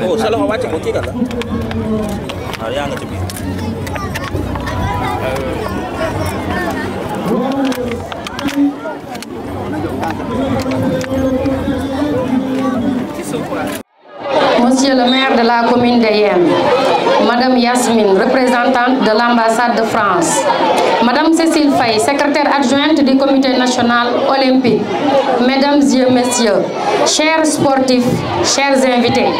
Oh, salah awak cakap okey kata. Yang ngecek. Monsieur le maire de la commune de Yène, Madame Yasmine, représentante de l'ambassade de France, Madame Cécile Faye, secrétaire adjointe du comité national olympique, Mesdames et Messieurs, chers sportifs, chers invités,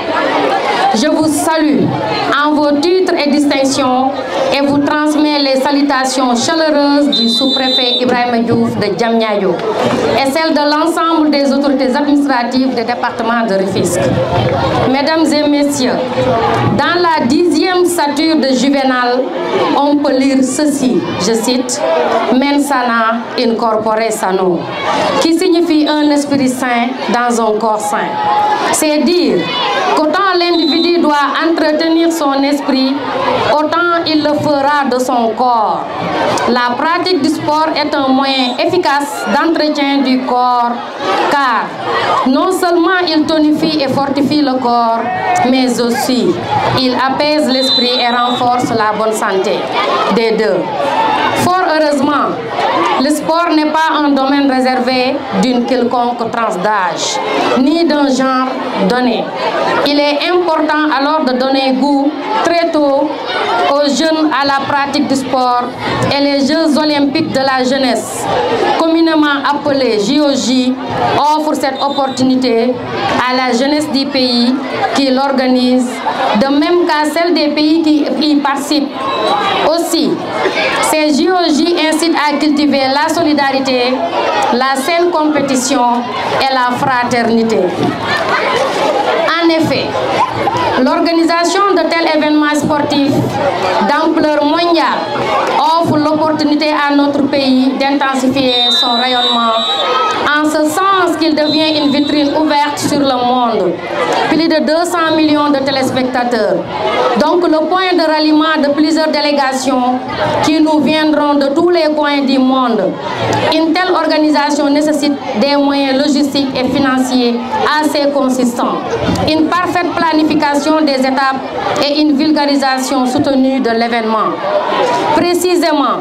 je vous salue en vos titres et distinctions et vous transmets les salutations chaleureuses du sous-préfet Ibrahima Diouf de Diamniadio et celles de l'ensemble des autorités administratives du département de Rufisque. Mesdames et messieurs, dans la 10e stature de Juvénal, on peut lire ceci, je cite, Mens sana in corpore sano, qui signifie un esprit sain dans un corps sain. C'est dire qu'autant l'individu doit entretenir son esprit, autant il le fera de son corps. La pratique du sport est un moyen efficace d'entretien du corps, car non seulement il tonifie et fortifie le corps, mais aussi il apaise l'esprit et renforce la bonne santé des deux. Fort heureusement, le sport n'est pas un domaine réservé d'une quelconque tranche d'âge, ni d'un genre donné. Il est important alors de donner goût très tôt aux jeunes à la pratique du sport et les Jeux olympiques de la jeunesse, communément appelés JOJ, offrent cette opportunité à la jeunesse du pays qui l'organise, de même qu'à celle des pays qui y participent. Aussi, ces JOJ incitent à cultiver la solidarité, la saine compétition et la fraternité. En effet, l'organisation de tels événements sportifs d'ampleur mondiale offre l'opportunité à notre pays d'intensifier son rayonnement, en ce sens qu'il devient une vitrine ouverte sur le monde. Plus de 200 millions de téléspectateurs. Donc le point de ralliement de plusieurs délégations qui nous viendront de tous les coins du monde. Une telle organisation nécessite des moyens logistiques et financiers assez consistants, une parfaite planification des étapes et une vulgarisation soutenue de l'événement. Précisément,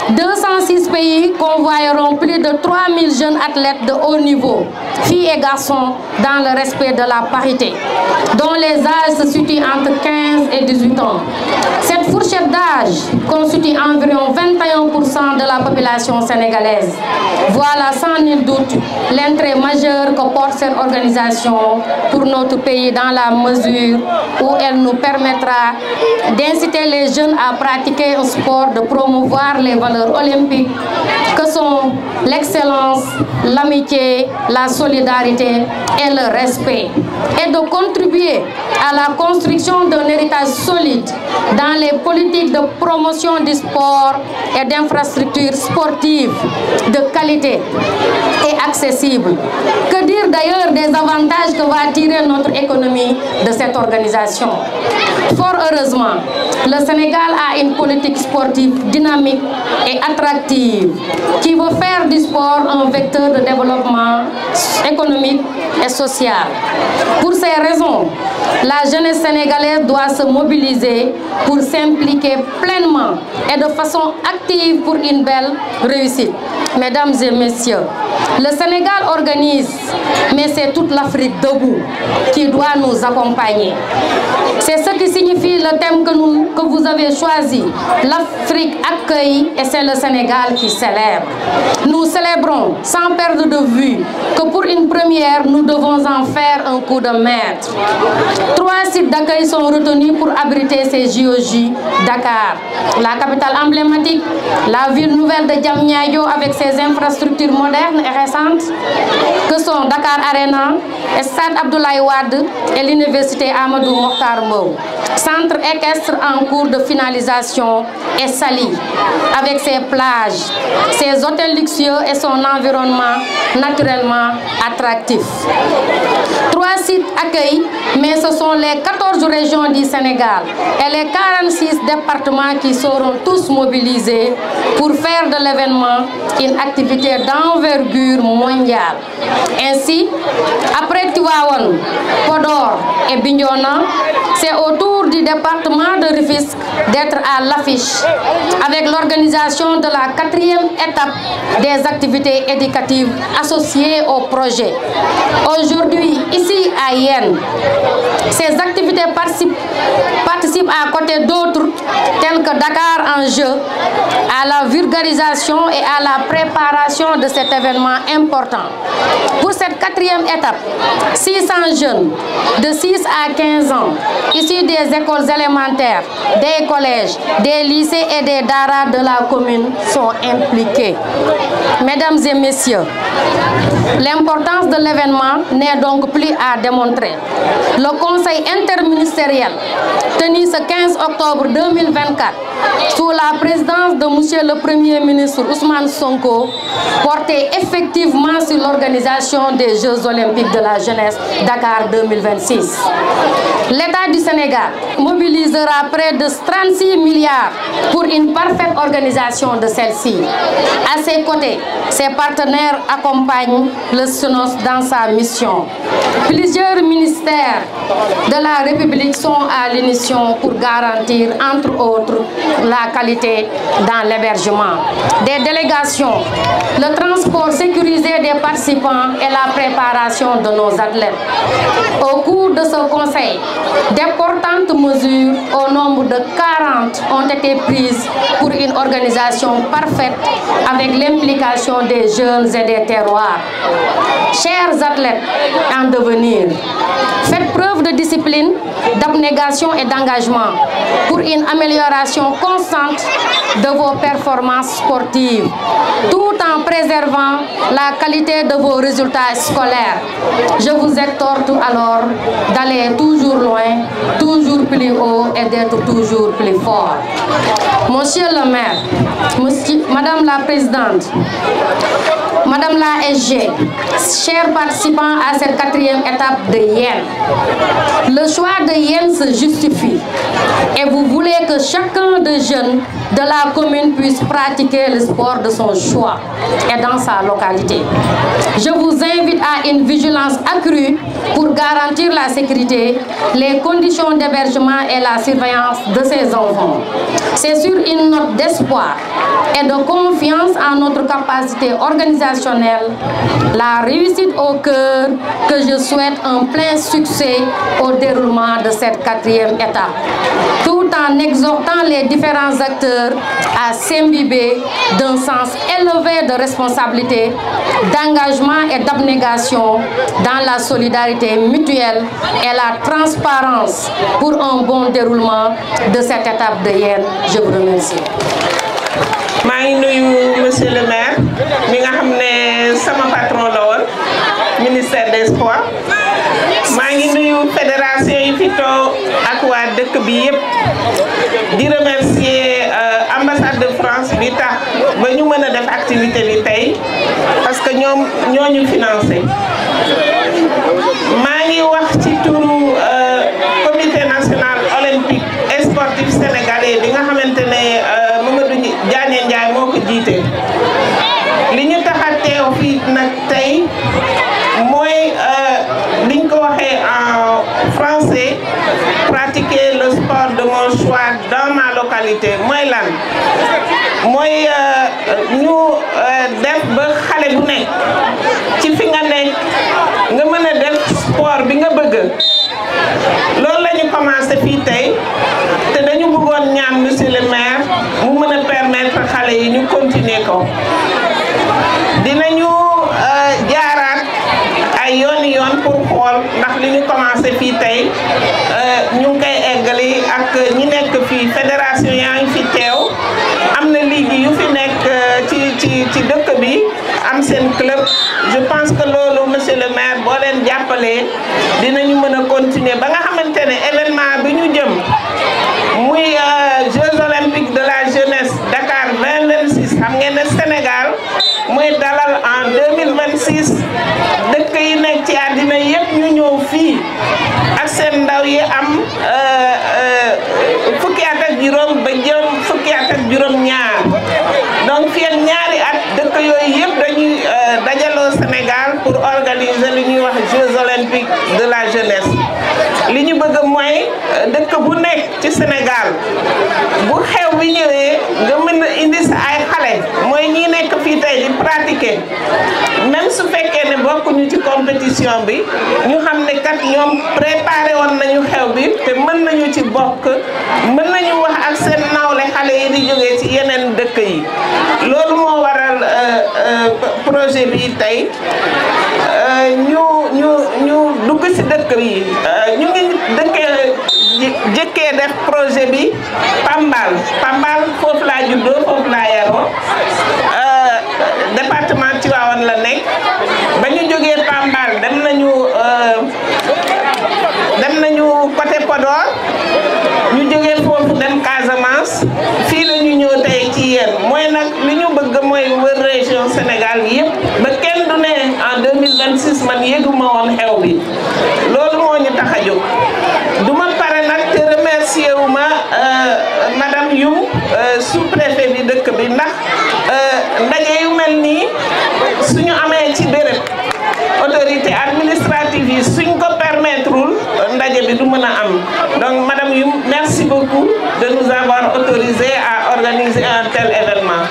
206 pays convoieront plus de 3000 jeunes athlètes de haut niveau, filles et garçons, dans le respect de la parité, dont les âges se situent entre 15 et 18 ans. Cette fourchette d'âge constitue environ 21% de la population sénégalaise. Voilà sans nul doute l'intérêt majeur que porte cette organisation pour notre pays, dans la mesure où elle nous permettra d'inciter les jeunes à pratiquer un sport, de promouvoir les valeurs olympiques que sont l'excellence, l'amitié, la solidarité et le respect, et de contribuer à la construction d'un héritage solide dans les politiques de promotion du sport et d'infrastructures sportives de qualité et accessibles. Que dire d'ailleurs des avantages que va tirer notre économie de cette organisation? Fort heureusement, le Sénégal a une politique sportive dynamique et attractive qui veut faire du sport un vecteur de développement économique et social. Pour ces raisons, la jeunesse sénégalaise doit se mobiliser pour s'impliquer pleinement et de façon active pour une belle réussite. Mesdames et messieurs, le Sénégal organise, mais c'est toute l'Afrique debout qui doit nous accompagner. C'est ce qui signifie le thème que vous avez choisi. L'Afrique accueille et c'est le Sénégal qui célèbre. Nous célébrons sans perdre de vue que pour une première, nous devons en faire un coup de maître. 3 sites d'accueil sont retenus pour abriter ces JOJ. Dakar, la capitale emblématique, la ville nouvelle de Diamniadio avec ses infrastructures modernes et récentes, que sont Dakar Arena, Stade Abdoulaye Wade et l'université Amadou Mokhtar Mbow. Centre équestre en cours de finalisation et Saly, avec ses plages, ses hôtels luxueux et son environnement naturellement attractif. 3 sites accueillent, mais ce sont les 14 régions du Sénégal et les 46 départements qui seront tous mobilisés pour faire de l'événement une une activité d'envergure mondiale. Ainsi, après Tivaouane, Podor et Bignona, c'est au tour du département de Rufisque d'être à l'affiche avec l'organisation de la 4e étape des activités éducatives associées au projet. Aujourd'hui, ici à Yène, ces activités participent à côté d'autres tels que Dakar en jeu, à la vulgarisation et à la préparation de cet événement important. Pour cette 4e étape, 600 jeunes de 6 à 15 ans, issus des écoles élémentaires, des collèges, des lycées et des daras de la commune sont impliqués. Mesdames et messieurs, l'importance de l'événement n'est donc plus à démontrer. Le Conseil interministériel, tenu ce 15 octobre 2024, sous la présidence de Monsieur le Premier ministre Ousmane Sonko, portait effectivement sur l'organisation des Jeux olympiques de la jeunesse Dakar 2026. L'État du Sénégal mobilisera près de 36 milliards pour une parfaite organisation de celle-ci. À ses côtés, ses partenaires accompagnent le SUNOS dans sa mission. Plusieurs ministères de la République sont à l'émission pour garantir, entre autres, la qualité dans l'hébergement, des délégations, le transport sécurisé des participants et la préparation de nos athlètes. Au cours de ce conseil, d'importantes mesures au nombre de 40 ont été prises pour une organisation parfaite avec l'implication des jeunes et des terroirs. Chers athlètes en devenir, faites preuve de discipline, d'abnégation et d'engagement pour une amélioration constante de vos performances sportives, tout en préservant la qualité de vos résultats scolaires. Je vous exhorte alors d'aller toujours loin, toujours plus haut et d'être toujours plus fort. Monsieur le maire, Madame la présidente, Madame la SG, chers participants à cette 4e étape de Yène, le choix de Yène se justifie et vous voulez que chacun des jeunes de la commune puisse pratiquer le sport de son choix et dans sa localité. Je vous invite à une vigilance accrue pour garantir la sécurité, les conditions d'hébergement et la surveillance de ces enfants. C'est sur une note d'espoir et de confiance en notre capacité organisationnelle, la réussite au cœur, que je souhaite un plein succès au déroulement de cette 4e étape, tout en exhortant les différents acteurs à s'imbiber d'un sens élevé de responsabilité, d'engagement et d'abnégation dans la solidarité mutuelle et la transparence pour un bon déroulement de cette étape de Yène. Je vous remercie. Monsieur le maire, mi nga xamné sama patron la won ministère des sports. Ma ngi nuyu fédération yi fi to ak wa dëkk bi yépp di remercier ambassade de France bi tax ba ñu mëna def activité bi tay parce que ñom ñoñu financer. Ma ngi wax ci turu comité national olympique et sportif sénégalais bi nga xamantene Mamadou Diané Ndiaye moko jité. Li ñu taxa teew fi nak tay moy liñ ko waxé en français, pratiquer le sport de mon choix dans ma localité. Moy lan moy ñu def ba xalé bu nek ci fi nga nek nga mëna def sport bi nga bëgg. Loolu lañu commencé fi tay té dañu bëggoon ñaan monsieur le maire mu mëna permettre xalé yi ñu continuer ko. Dinañu jaaraat ay yoon pour xool ndax li ñu commencé fii tey ñu ngi koy eggali ak ñi nekk fii fédération yaa ngi fi teew am na ligue yu fi nekk ci dëkk bi am seen club. Je pense que loolu monsieur le maire boo leen jàppalee dinañu mën a continuer ba nga xamante ne événement bi ñu jëm muy Jeux olympiques de la jeunesse Dakar 2026 xam ngeen ne Sénégal muy dalal en 2026 dëkk yi nekk ci àddina yépp ñu ñëw fii ak seen ndaw yi am fukki at ak juróom ba jëm fukki at ak juróom ñaar donc fii ak ñaari at dëkk yooyu yëpp dañuy dajaloo Sénégal pour organiser li ñuy wax Jeux olympiques de la jeunesse li ñu bëgg mooy dëkk bu nekk ci Sénégal bu xew bi ñëwee nga mën a indi sa ay xale mooy ñi nekk fii tey di pratiquer même su fekkee ne bokkuñu ci compétition bi ñu xam ne kat ñoom préparé woon nañu xew bi te mën nañu ci bokk mën nañu wax ak seen nawle xale yi di jógee ci yeneen dëkk yi loolu moo waral projet bi tey ñu dugg ci dëkk yi ñu ngi jëkkee def projet bi Pambal foofu laa juddoo foofu laa yaroo département Tivaouane la nekk ba ñu jógee Pambal dem nañu côté Podor ñu jógee foofu dem Casamance fii la ñu ñëw tey ci yéen mooy nag li ñu bëgg mooy wër région Sénégal yëpp ba kenn du ne en 2026 man yëguma woon xew bi loolu moo ñu tax a jóg du ma pare nag te remercier wu ma madame Youm sous-préfet bi dëkk bi ndax ndaje yu mel nii suñu amee ci béréb autorité administrative yi suñ ko permettrewul ndaje bi du mën a am donc madame Youm merci beaucoup de nous avoir autorisé à organiser un tel événement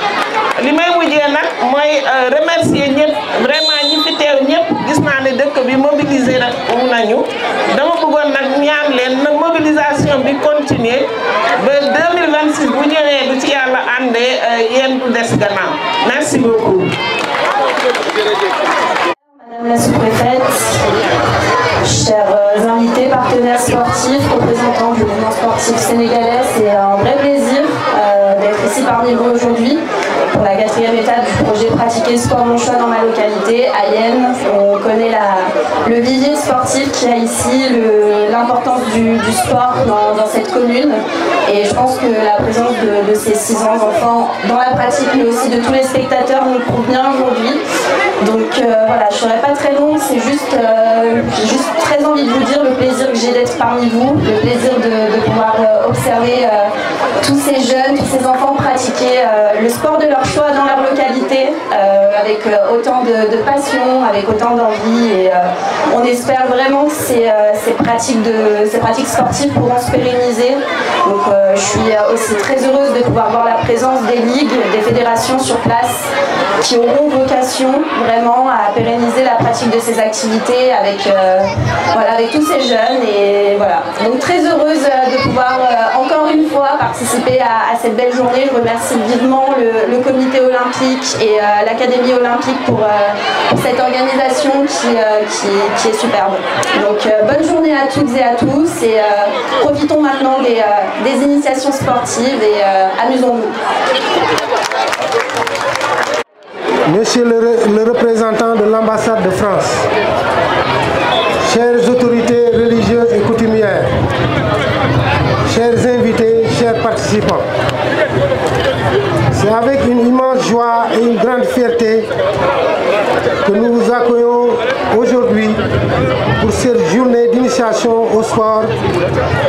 li may mujjee nag mooy remercier ñëpp vraiment ñi fi teew ñëpp gis naa ne dëkk bi mobilisé nañu dama bëggoon nag ñaan leen na mobilisation bi continuer ba 2026 bu ñëwee bu ci yàlla àndee yéen du des gannaaw merci beaucoup. Madame la sous-préfète, chers invités, partenaires sportifs, représentants du mouvement sportif sénégalais, c'est un vrai plaisir d'être ici parmi vous aujourd'hui pour la 4e étape du projet Pratiquer Sport Mon Choix dans ma localité, à Yenne. On connaît le vivier sportif qu'il y a ici, l'importance du sport dans cette commune. Et je pense que la présence de ces 600 enfants dans la pratique, mais aussi de tous les spectateurs, nous prouve bien aujourd'hui. Donc voilà, je ne serai pas très longue, c'est juste très envie de vous dire le plaisir que j'ai d'être parmi vous, le plaisir de pouvoir observer tous ces jeunes, tous ces enfants pratiquer le sport de leur choix dans leur localité, avec autant de passion, avec autant d'envie. Et on espère vraiment que ces pratiques sportives pourront se pérenniser. Donc je suis aussi très heureuse de pouvoir voir la présence des ligues, des fédérations sur place qui auront vocation vraiment à pérenniser la pratique de ces activités avec tous ces jeunes. Et voilà, donc très heureuse de pouvoir encore une fois participer à cette belle journée. Je remercie vivement le comité olympique et l'académie olympique pour cette organisation qui est superbe. Donc bonne journée à toutes et à tous et profitons maintenant des initiations sportives et amusons-nous. Monsieur le représentant de l'ambassade de France, chères autorités religieuses et coutumières, chers invités, chers participants, c'est avec une immense joie et une grande fierté que nous vous accueillons aujourd'hui pour cette journée d'initiation au sport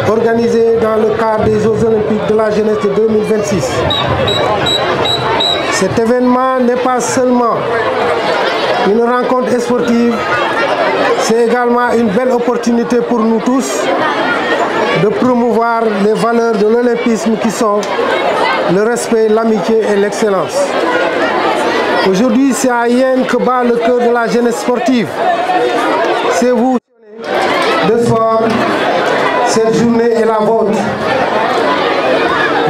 organisée dans le cadre des Jeux olympiques de la jeunesse de 2026. Cet événement n'est pas seulement une rencontre sportive, c'est également une belle opportunité pour nous tous de promouvoir les valeurs de l'olympisme qui sont le respect, l'amitié et l'excellence. Aujourd'hui, c'est à Yenne que bat le cœur de la jeunesse sportive. C'est vous, de sport, cette journée est la vôtre.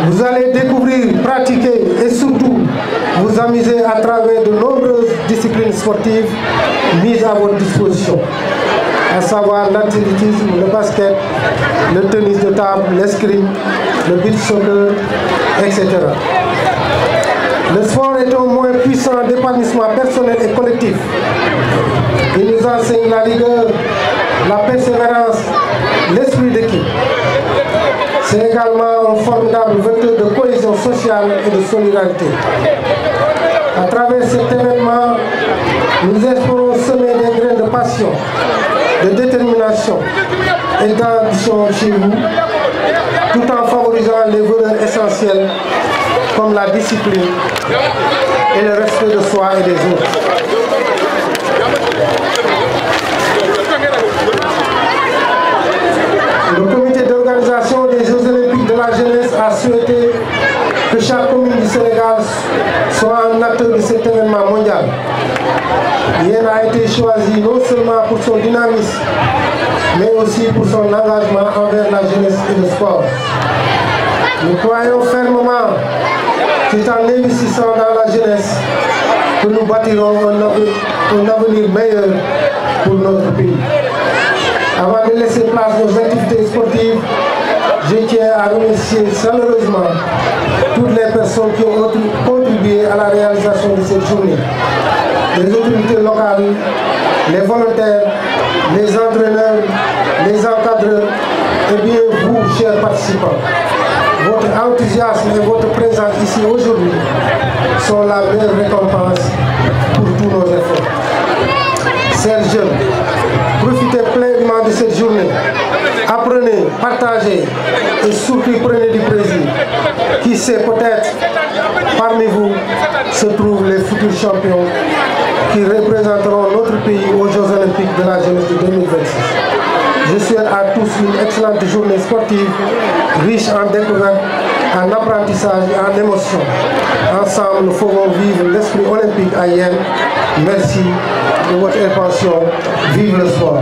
Vous allez découvrir, pratiquer et surtout vous amuser à travers de nombreuses disciplines sportives mises à votre disposition, à savoir l'athlétisme, le basket, le tennis de table, l'escrime, le beach soccer, etc. Le sport est un moyen puissant d'épanouissement personnel et collectif. Il nous enseigne la rigueur, la persévérance, l'esprit d'équipe. C'est également un formidable vecteur de cohésion sociale et de solidarité. À travers cet événement, nous espérons semer des graines de passion, de détermination et d'ambition chez vous, tout en favorisant les valeurs essentielles comme la discipline et le respect de soi et des autres. Le comité d'organisation des Jeux Olympiques de la jeunesse a souhaité que chaque commune du Sénégal soit un acteur de cet événement mondial. Yen a été choisi non seulement pour son dynamisme, mais aussi pour son engagement envers la jeunesse et le sport. Nous croyons fermement que c'est en investissant dans la jeunesse que nous bâtirons un avenir meilleur pour notre pays. Avant de laisser place aux activités sportives, je tiens à remercier chaleureusement toutes les personnes qui ont contribué à la réalisation de cette journée. Les autorités locales, les volontaires, les entraîneurs, les encadreurs et bien vous, chers participants. Votre enthousiasme et votre présence ici aujourd'hui sont la meilleure récompense pour tous nos efforts. Chers jeunes, profitez pleinement de cette journée. Apprenez, partagez et surtout prenez du plaisir. Qui sait, peut-être parmi vous se trouvent les futurs champions qui représenteront notre pays aux Jeux Olympiques de la jeunesse de 2026. Je souhaite à tous une excellente journée sportive, riche en découvertes, en apprentissage et en émotions. Ensemble, nous ferons vivre l'esprit olympique à Yen. Merci de votre attention. Vive le sport.